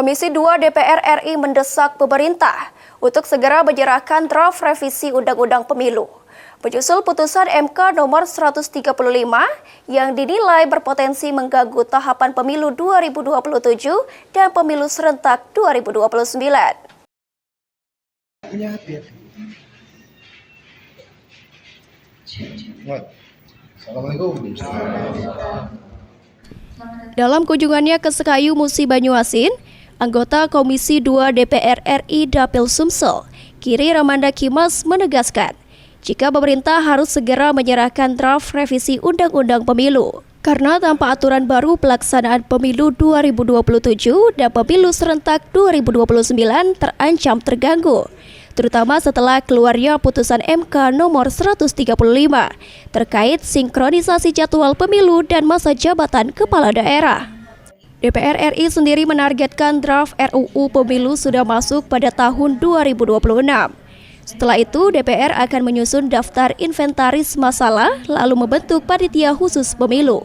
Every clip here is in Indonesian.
Komisi 2 DPR RI mendesak pemerintah untuk segera menyerahkan draft revisi Undang-Undang Pemilu. Menyusul putusan MK nomor 135 yang dinilai berpotensi mengganggu tahapan pemilu 2027 dan pemilu serentak 2029. Assalamualaikum. Dalam kunjungannya ke Sekayu Musi Banyuasin, anggota Komisi 2 DPR RI Dapil Sumsel, Giri Ramanda Kimas menegaskan, jika pemerintah harus segera menyerahkan draft revisi Undang-Undang Pemilu. Karena tanpa aturan baru pelaksanaan pemilu 2027 dan pemilu serentak 2029 terancam terganggu, terutama setelah keluarnya putusan MK nomor 135 terkait sinkronisasi jadwal pemilu dan masa jabatan kepala daerah. DPR RI sendiri menargetkan draft RUU Pemilu sudah masuk pada tahun 2026. Setelah itu, DPR akan menyusun daftar inventaris masalah lalu membentuk panitia khusus pemilu.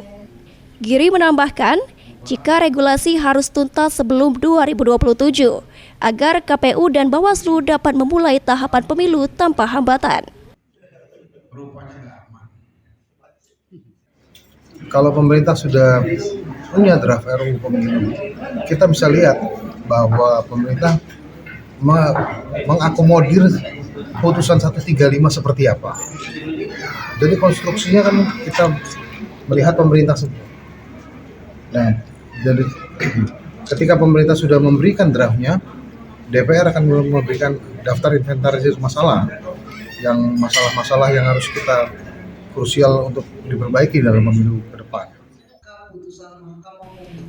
Giri menambahkan, jika regulasi harus tuntas sebelum 2027, agar KPU dan Bawaslu dapat memulai tahapan pemilu tanpa hambatan. Kalau pemerintah sudah punya draft RUU Pemilu, kita bisa lihat bahwa pemerintah mengakomodir putusan 135 seperti apa. Jadi konstruksinya kan kita melihat pemerintah semua. Nah, jadi ketika pemerintah sudah memberikan draftnya, DPR akan memberikan daftar inventarisir masalah yang masalah-masalah yang harus kita krusial untuk diperbaiki dalam pemilu ke depan.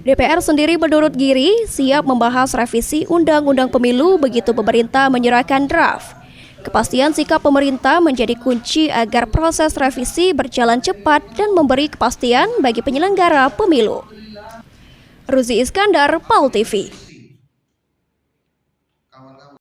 DPR sendiri menurut Giri siap membahas revisi Undang-Undang Pemilu begitu pemerintah menyerahkan draft. Kepastian sikap pemerintah menjadi kunci agar proses revisi berjalan cepat dan memberi kepastian bagi penyelenggara pemilu. Ruzi Iskandar, PAL TV.